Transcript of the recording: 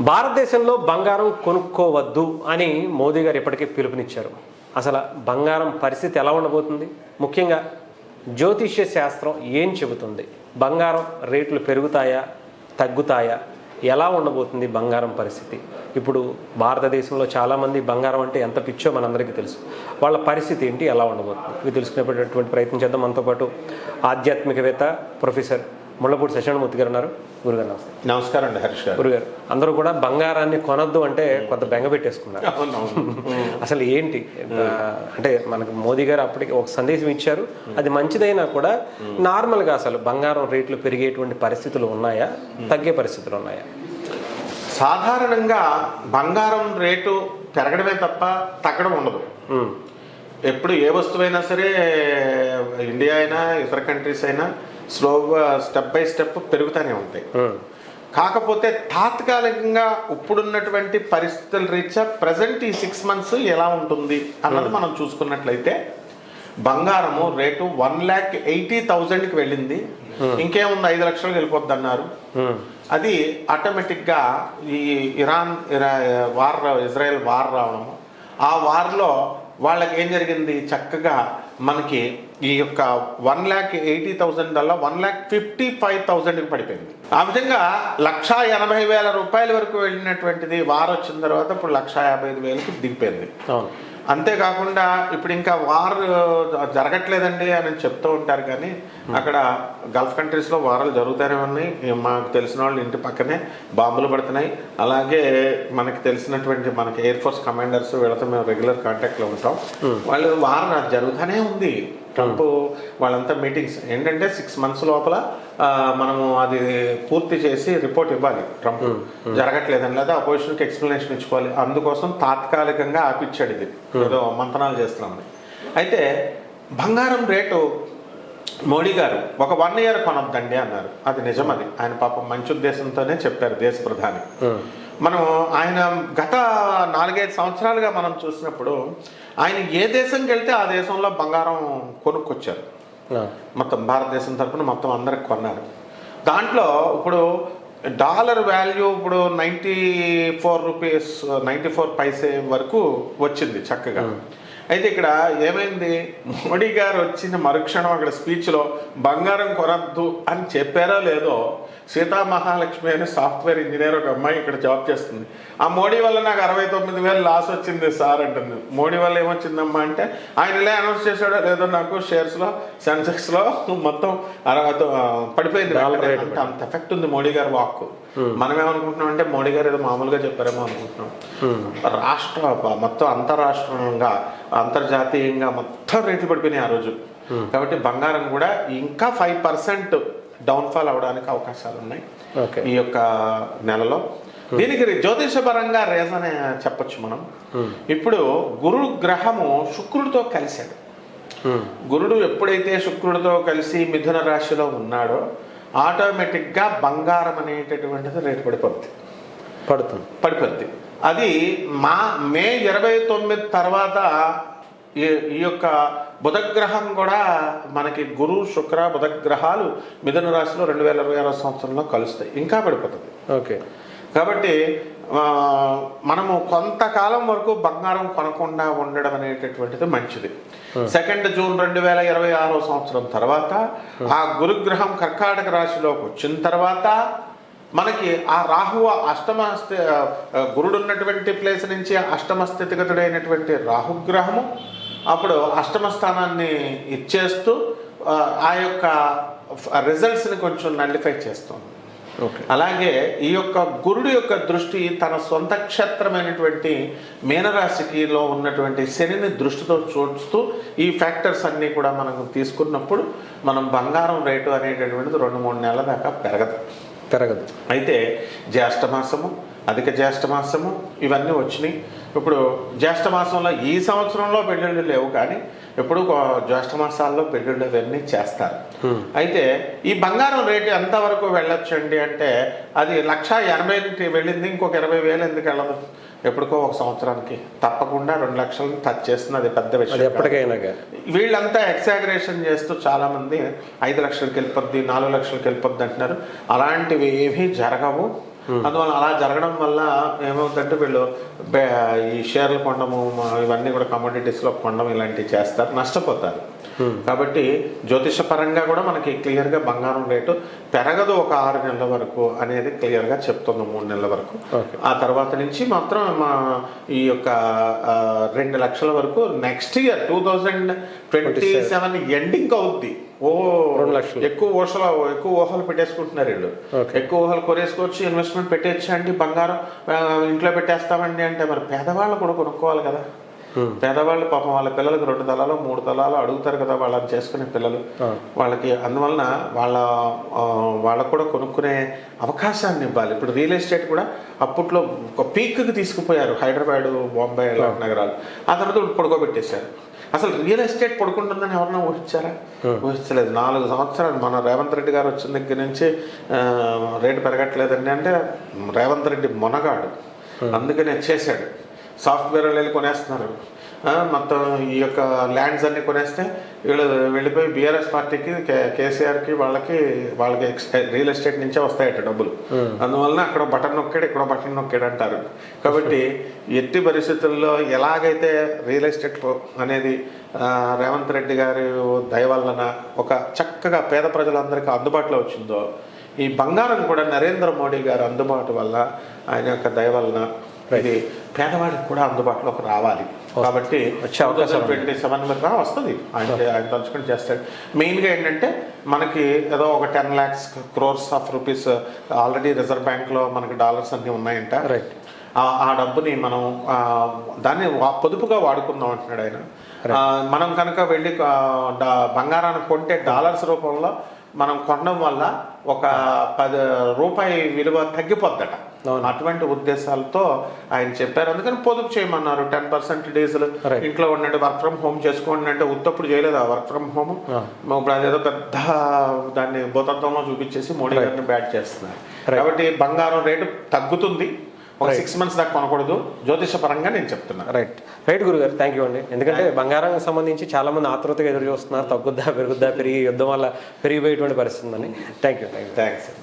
భారతదేశంలో బంగారం కొనుక్కోవద్దు అని మోదీ గారు ఇప్పటికే పిలుపునిచ్చారు. అసలు బంగారం పరిస్థితి ఎలా ఉండబోతుంది? ముఖ్యంగా జ్యోతిష్య శాస్త్రం ఏం చెబుతుంది? బంగారం రేట్లు పెరుగుతాయా, తగ్గుతాయా? ఎలా ఉండబోతుంది బంగారం పరిస్థితి? ఇప్పుడు భారతదేశంలో చాలామంది బంగారం అంటే ఎంత పిచ్చో మనందరికీ తెలుసు. వాళ్ళ పరిస్థితి ఏంటి, ఎలా ఉండబోతుంది? ఇవి తెలుసుకునేటటువంటి ప్రయత్నం చేద్దాం. మనతో పాటు ఆధ్యాత్మికవేత్త ప్రొఫెసర్ ముళ్ళపూడి సత్యనారాయణమూర్తి గారు ఉన్నారు. గురుగారు నమస్తే. నమస్కారం అండి హరీష్ గారు. గురుగారు, అందరూ కూడా బంగారాన్ని కొనొద్దు అంటే కొంత బెంగ పెట్టేసుకున్నారు. అసలు ఏంటి అంటే మనకు మోదీ గారు అప్పటికి ఒక సందేశం ఇచ్చారు, అది మంచిదైనా కూడా నార్మల్గా అసలు బంగారం రేట్లు పెరిగేటువంటి పరిస్థితులు ఉన్నాయా, తగ్గే పరిస్థితులు ఉన్నాయా? సాధారణంగా బంగారం రేటు పెరగడమే తప్ప తగ్గడం ఉండదు. ఎప్పుడు ఏ వస్తువైనా సరే, ఇండియా అయినా ఇతర కంట్రీస్ అయినా స్లోగా స్టెప్ బై స్టెప్ పెరుగుతూనే ఉంటాయి. కాకపోతే తాత్కాలికంగా ఇప్పుడున్నటువంటి పరిస్థితుల రీత్యా ప్రజెంట్ ఈ 6 months ఎలా ఉంటుంది అన్నది మనం చూసుకున్నట్లయితే బంగారము రేటు 1,80,000కి వెళ్ళింది. ఇంకేముంది, 5 లక్షలకు వెళ్ళిపోద్ది అన్నారు. అది ఆటోమేటిక్గా ఈ ఇజ్రాయెల్ వార్ రావడము, ఆ వార్లో వాళ్ళకి ఏం జరిగింది, చక్కగా మనకి ఈ యొక్క 1,80,000 వల్ల 1,55,000కి పడిపోయింది. ఆ విధంగా 1,80,000 రూపాయల వరకు వెళ్ళినటువంటిది వార్ వచ్చిన తర్వాత ఇప్పుడు 1,55,000కి దిగిపోయింది. అంతేకాకుండా ఇప్పుడు ఇంకా వార్ జరగట్లేదండి అని చెప్తూ ఉంటారు, కానీ అక్కడ గల్ఫ్ కంట్రీస్లో వారాలు జరుగుతూనే ఉన్నాయి. మాకు తెలిసిన వాళ్ళు ఇంటి పక్కనే బాంబులు పడుతున్నాయి. అలాగే మనకి తెలిసినటువంటి మనకి ఎయిర్ ఫోర్స్ కమాండర్స్ వీళ్ళతో మేము రెగ్యులర్ కాంటాక్ట్లో ఉంటాం. వాళ్ళు వార్ జరుగుతూనే ఉంది. ట్రంప్ వాళ్ళంతా మీటింగ్స్ ఏంటంటే 6 months లోపల మనము అది పూర్తి చేసి రిపోర్ట్ ఇవ్వాలి. ట్రంప్ జరగట్లేదని, లేదా అపోజిషన్కి ఎక్స్ప్లెనేషన్ ఇచ్చుకోవాలి. అందుకోసం తాత్కాలికంగా ఆపిచ్చాడు. ఇది ఏదో మంతనాలు చేస్తున్నామని. అయితే బంగారం రేటు మోడీ గారు ఒక 1 year కొనొద్దండి అన్నారు. అది నిజం. అది ఆయన పాపం మంచి ఉద్దేశంతోనే చెప్పారు, దేశ ప్రధాని. మనం ఆయన గత 4-5 సంవత్సరాలుగా మనం చూసినప్పుడు ఆయన ఏ దేశంకి వెళ్తే ఆ దేశంలో బంగారం కొనుక్కొచ్చారు. మొత్తం భారతదేశం తరఫున మొత్తం అందరికి కొన్నారు. దాంట్లో ఇప్పుడు డాలర్ వాల్యూ ఇప్పుడు 94 పైసే వరకు వచ్చింది చక్కగా. అయితే ఇక్కడ ఏమైంది, మోడీ గారు వచ్చిన మరుక్షణం అక్కడ స్పీచ్లో బంగారం కొనద్దు అని చెప్పారో లేదో, సీతా మహాలక్ష్మి అనే సాఫ్ట్వేర్ ఇంజనీర్ ఒక అమ్మాయి ఇక్కడ జాబ్ చేస్తుంది. ఆ మోడీ వల్ల నాకు 69,000 లాస్ వచ్చింది సార్ అంటుంది. మోడీ వల్ల ఏమొచ్చిందమ్మా అంటే, ఆయన ఇలా అనౌన్స్ చేశాడో లేదో నాకు షేర్స్లో సెన్సెక్స్లో మొత్తం పడిపోయింది. అంత ఎఫెక్ట్ ఉంది మోడీ గారు వాక్కు. మనం ఏమనుకుంటున్నాం అంటే మోడీ గారు ఏదో మామూలుగా చెప్పారేమో అనుకుంటున్నాం. రాష్ట్ర మొత్తం అంతరాష్ట్రంగా అంతర్జాతీయంగా మొత్తం రేట్లు పడిపోయినాయి ఆ రోజు. కాబట్టి బంగారం కూడా ఇంకా 5% డౌన్ఫాల్ అవడానికి అవకాశాలు ఉన్నాయి ఈ యొక్క నెలలో. దీనికి జ్యోతిషపరంగా రీజన్ చెప్పొచ్చు మనం. ఇప్పుడు గురు గ్రహము శుక్రుడితో కలిశాడు. గురుడు ఎప్పుడైతే శుక్రుడితో కలిసి మిథున రాశిలో ఉన్నాడో ఆటోమేటిక్గా బంగారం అనేటటువంటిది రేటు పడిపోద్ది. అది మే 29 తర్వాత ఈ యొక్క బుధగ్రహం కూడా మనకి గురు శుక్ర బుధగ్రహాలు మిథున రాశిలో 2026 సంవత్సరంలో కలుస్తాయి, ఇంకా పడిపోతుంది. ఓకే, కాబట్టి మనము కొంతకాలం వరకు బంగారం కొనకుండా ఉండడం అనేటటువంటిది మంచిది. 2 జూన్ 2026 సంవత్సరం తర్వాత ఆ గురుగ్రహం కర్కాటక రాశిలోకి వచ్చిన తర్వాత మనకి ఆ రాహువ గురుడు ఉన్నటువంటి ప్లేస్ నుంచి అష్టమ స్థితిగతుడైనటువంటి రాహుగ్రహము అప్పుడు అష్టమ స్థానాన్ని ఇచ్చేస్తూ ఆ యొక్క రిజల్ట్స్ని కొంచెం నల్లిఫై చేస్తుంది. అలాగే ఈ యొక్క గురుడు యొక్క దృష్టి తన సొంత క్షేత్రమైనటువంటి మీనరాశికిలో ఉన్నటువంటి శనిని దృష్టితో చూస్తూ ఈ ఫ్యాక్టర్స్ అన్నీ కూడా మనం తీసుకున్నప్పుడు మనం బంగారం రేటు అనేటటువంటిది 2-3 నెలల దాకా పెరగదు. అయితే జ్యేష్ఠమాసము, అధిక జ్యేష్ఠమాసము ఇవన్నీ వచ్చినాయి. ఇప్పుడు జ్యేష్ఠమాసంలో ఈ సంవత్సరంలో పెళ్ళిళ్ళు లేవు, కానీ ఎప్పుడు జ్యేష్ఠమాసాల్లో పెళ్ళిళ్ళు అవన్నీ చేస్తారు. అయితే ఈ బంగారం రేటు ఎంతవరకు వెళ్ళొచ్చండి అంటే, అది 1,80,000కి వెళ్ళింది. ఇంకొక 20,000 ఎందుకు వెళ్ళదు? ఎప్పటికో ఒక సంవత్సరానికి తప్పకుండా 2 లక్షలను టచ్ చేస్తుంది. అది పెద్ద విషయం ఎప్పటికైనా. వీళ్ళంతా ఎక్సాగరేషన్ చేస్తూ చాలామంది 5 లక్షలకి వెళ్ళిపోద్ది, 4 లక్షలకి వెళ్ళిపోద్ది అంటున్నారు. అలాంటివి ఏమీ జరగవు. అందువల్ల అలా జరగడం వల్ల ఏమవుతుందంటే వీళ్ళు ఈ షేర్లు కొనడము ఇవన్నీ కూడా కమోడిటీస్లో కొనడం ఇలాంటివి చేస్తారు, నష్టపోతారు. కాబట్టి జ్యోతిష పరంగా కూడా మనకి క్లియర్గా బంగారం రేటు పెరగదు ఒక 6 నెలల వరకు అనేది క్లియర్గా చెప్తుంది, 3 నెలల వరకు. ఆ తర్వాత నుంచి మాత్రం ఈ యొక్క 2 లక్షల వరకు నెక్స్ట్ ఇయర్ 2027 ఎండింగ్ అవుద్ది. 2 లక్షలు ఎక్కువ ఊహలు పెట్టేసుకుంటున్నారు వీళ్ళు. ఎక్కువ ఊహలు కొనేసుకోవచ్చు, ఇన్వెస్ట్మెంట్ పెట్టేయచ్చు అండి, బంగారం ఇంట్లో పెట్టేస్తామండి అంటే మరి పేదవాళ్ళు కూడా కొనుక్కోవాలి కదా. పేదవాళ్ళు పాపం వాళ్ళ పిల్లలకు 2 తలాలు 3 తలాలు అడుగుతారు కదా వాళ్ళని చేసుకునే పిల్లలు. వాళ్ళకి అందువలన వాళ్ళకు కూడా కొనుక్కునే అవకాశాన్ని ఇవ్వాలి. ఇప్పుడు రియల్ ఎస్టేట్ కూడా అప్పట్లో ఒక పీక్కి తీసుకుపోయారు హైదరాబాద్, బాంబే లాంటి నగరాలు. ఆ తర్వాత పడుకోబెట్టేశారు. అసలు రియల్ ఎస్టేట్ పడుకుంటుందని ఎవరన్నా ఊహించారా? ఊహించలేదు. 4 సంవత్సరాలు మన రేవంత్ రెడ్డి గారు వచ్చిన దగ్గర నుంచి రేటు పెరగట్లేదండి అంటే రేవంత్ రెడ్డి మొనగాడు, అందుకనే చేశాడు. సాఫ్ట్వేర్ వెళ్ళి కొనేస్తున్నారు, మొత్తం ఈ యొక్క ల్యాండ్స్ అన్ని కొనేస్తే వీళ్ళు వెళ్ళిపోయి బీఆర్ఎస్ పార్టీకి, కేసీఆర్కి వాళ్ళకి రియల్ ఎస్టేట్ నుంచే వస్తాయట డబ్బులు. అందువలన అక్కడ బటన్ నొక్కాడు, ఇక్కడ బటన్ నొక్కాడు అంటారు. కాబట్టి ఎట్టి పరిస్థితుల్లో ఎలాగైతే రియల్ ఎస్టేట్ అనేది రేవంత్ రెడ్డి గారి దయ వలన ఒక చక్కగా పేద ప్రజలందరికీ అందుబాటులో వచ్చిందో, ఈ బంగారం కూడా నరేంద్ర మోడీ గారు అందుబాటు వల్ల, ఆయన యొక్క దయ వలన ఇది పేదవాడికి కూడా అందుబాటులోకి రావాలి. కాబట్టి 2027 వరకు వస్తుంది. ఆయన తలుచుకొని చేస్తాడు. మెయిన్గా ఏంటంటే మనకి ఏదో ఒక 10 lakhs crores of rupees already reserve బ్యాంక్లో మనకి డాలర్స్ అన్నీ ఉన్నాయంట. ఆ డబ్బుని మనం దాన్ని పొదుపుగా వాడుకుందాం అంటున్నాడు ఆయన. మనం కనుక వెళ్ళి బంగారాన్ని కొంటే డాలర్స్ రూపంలో మనం కొనడం వల్ల ఒక 10 రూపాయి విలువ తగ్గిపోద్దట. అటువంటి ఉద్దేశాలతో ఆయన చెప్పారు. అందుకని పొదుపు చేయమన్నారు. 10% డీజిల్ ఇంట్లో ఉండండి, వర్క్ ఫ్రమ్ హోమ్ చేసుకోండి అంటే ఉత్తప్పుడు చేయలేదు వర్క్ ఫ్రమ్ హోమ్. ఇప్పుడు అదేదో పెద్ద దాన్ని భూతత్వంలో చూపించేసి మోడీ గారిని బ్యాట్ చేస్తున్నారు. కాబట్టి బంగారం రేటు తగ్గుతుంది. ఒక 6 months దాకా కొనకూడదు జ్యోతిష పరంగా నేను చెప్తున్నాను. రైట్ గురుగారు, థ్యాంక్ యూ అండి. ఎందుకంటే బంగారానికి సంబంధించి చాలా మంది ఆతృతగా ఎదురు చూస్తున్నారు, తగ్గుద్దా పెరుగుద్దా, యుద్ధం వల్ల పెరిగిపోయేటువంటి పరిస్థితి ఉందని. Thank you. థ్యాంక్స్.